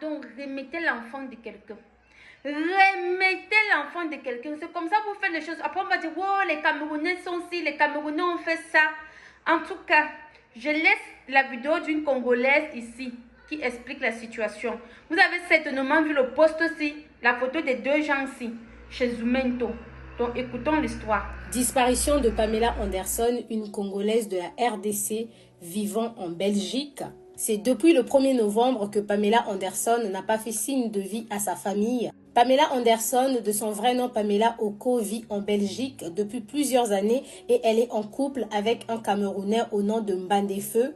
pardon, remettez l'enfant de quelqu'un. Remettez l'enfant de quelqu'un. C'est comme ça que vous faites les choses. Après, on va dire, oh, les Camerounais sont ci, les Camerounais ont fait ça. En tout cas, je laisse la vidéo d'une Congolaise ici qui explique la situation. Vous avez certainement vu le post aussi, la photo des deux gens ici, chez Zoumento. Donc, écoutons l'histoire. Disparition de Pamela Anderson, une Congolaise de la RDC vivant en Belgique. C'est depuis le 1er novembre que Pamela Anderson n'a pas fait signe de vie à sa famille. Pamela Anderson, de son vrai nom Pamela Oko, vit en Belgique depuis plusieurs années et elle est en couple avec un Camerounais au nom de Mbandefeu.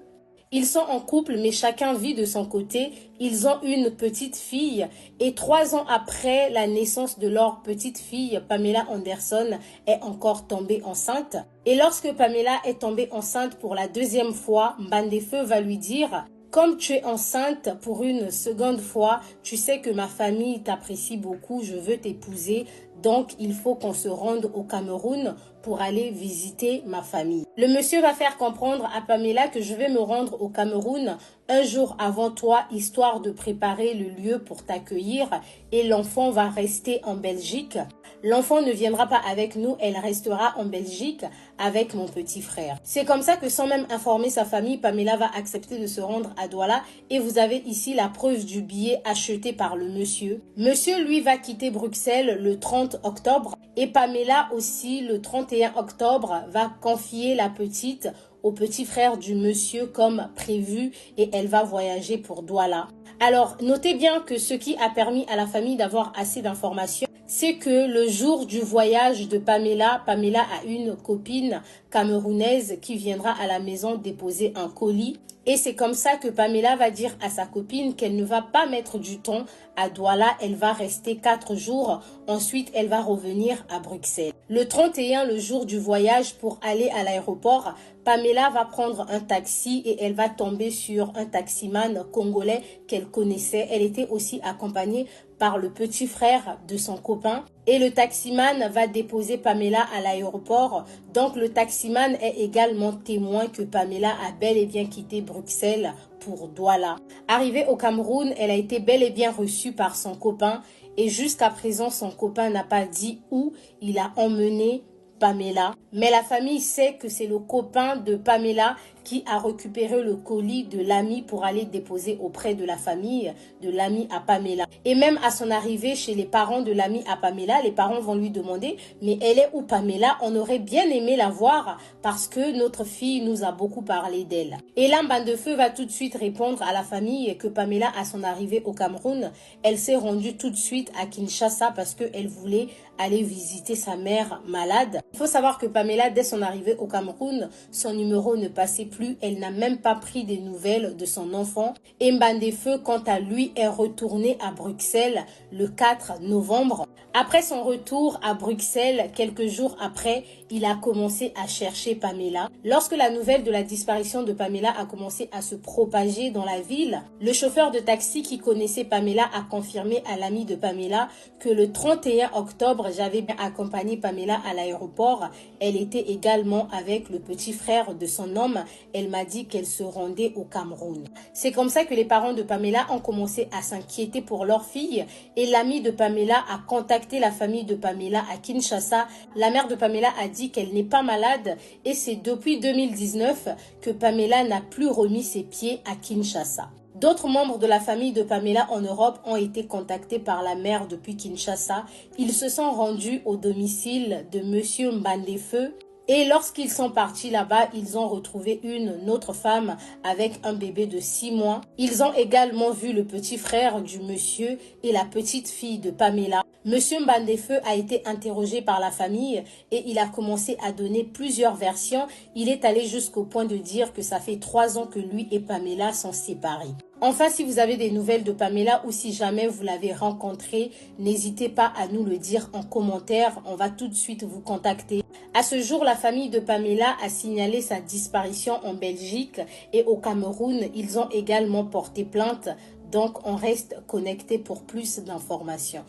Ils sont en couple mais chacun vit de son côté. Ils ont une petite fille et 3 ans après la naissance de leur petite fille, Pamela Anderson est encore tombée enceinte. Et lorsque Pamela est tombée enceinte pour la 2e fois, Mbandefeu va lui dire: comme tu es enceinte pour une seconde fois, tu sais que ma famille t'apprécie beaucoup, je veux t'épouser, donc il faut qu'on se rende au Cameroun pour aller visiter ma famille. Le monsieur va faire comprendre à Pamela que je vais me rendre au Cameroun un jour avant toi, histoire de préparer le lieu pour t'accueillir, et l'enfant va rester en Belgique. L'enfant ne viendra pas avec nous, elle restera en Belgique avec mon petit frère. C'est comme ça que sans même informer sa famille, Pamela va accepter de se rendre à Douala et vous avez ici la preuve du billet acheté par le monsieur. Monsieur, lui, va quitter Bruxelles le 30 octobre et Pamela aussi le 31 octobre va confier la petite au petit frère du monsieur comme prévu et elle va voyager pour Douala. Alors, notez bien que ce qui a permis à la famille d'avoir assez d'informations, c'est que le jour du voyage de Pamela, Pamela a une copine camerounaise qui viendra à la maison déposer un colis. Et c'est comme ça que Pamela va dire à sa copine qu'elle ne va pas mettre du temps à Douala, elle va rester 4 jours. Ensuite, elle va revenir à Bruxelles. Le 31, le jour du voyage pour aller à l'aéroport, Pamela va prendre un taxi et elle va tomber sur un taximan congolais qu'elle connaissait. Elle était aussi accompagnée par le petit frère de son copain. Et le taximan va déposer Pamela à l'aéroport. Donc le taximan est également témoin que Pamela a bel et bien quitté Bruxelles pour Douala. Arrivée au Cameroun, elle a été bel et bien reçue par son copain. Et jusqu'à présent, son copain n'a pas dit où il a emmené Pamela. Mais la famille sait que c'est le copain de Pamela qui a récupéré le colis de l'ami pour aller déposer auprès de la famille de l'ami à Pamela. Et même à son arrivée chez les parents de l'ami à Pamela, les parents vont lui demander « Mais elle est où Pamela? On aurait bien aimé la voir parce que notre fille nous a beaucoup parlé d'elle. » Et là, Mbandefeu va tout de suite répondre à la famille que Pamela, à son arrivée au Cameroun, elle s'est rendue tout de suite à Kinshasa parce qu'elle voulait aller visiter sa mère malade. Il faut savoir que Pamela, dès son arrivée au Cameroun, son numéro ne passait plus. Elle n'a même pas pris des nouvelles de son enfant. Et Mbandefeu, quant à lui, est retourné à Bruxelles le 4 novembre. Après son retour à Bruxelles, quelques jours après, il a commencé à chercher Pamela. Lorsque la nouvelle de la disparition de Pamela a commencé à se propager dans la ville, le chauffeur de taxi qui connaissait Pamela a confirmé à l'ami de Pamela que le 31 octobre, j'avais bien accompagné Pamela à l'aéroport. Elle était également avec le petit frère de son homme. Elle m'a dit qu'elle se rendait au Cameroun. C'est comme ça que les parents de Pamela ont commencé à s'inquiéter pour leur fille et l'ami de Pamela a contacté la famille de Pamela à Kinshasa. La mère de Pamela a dit qu'elle n'est pas malade et c'est depuis 2019 que Pamela n'a plus remis ses pieds à Kinshasa. D'autres membres de la famille de Pamela en Europe ont été contactés par la mère depuis Kinshasa. Ils se sont rendus au domicile de monsieur Mbandefeu. Et lorsqu'ils sont partis là-bas, ils ont retrouvé une autre femme avec un bébé de 6 mois. Ils ont également vu le petit frère du monsieur et la petite fille de Pamela. Monsieur Mbandefeu a été interrogé par la famille et il a commencé à donner plusieurs versions. Il est allé jusqu'au point de dire que ça fait 3 ans que lui et Pamela sont séparés. Enfin, si vous avez des nouvelles de Pamela ou si jamais vous l'avez rencontrée, n'hésitez pas à nous le dire en commentaire. On va tout de suite vous contacter. À ce jour, la famille de Pamela a signalé sa disparition en Belgique et au Cameroun. Ils ont également porté plainte. Donc, on reste connecté pour plus d'informations.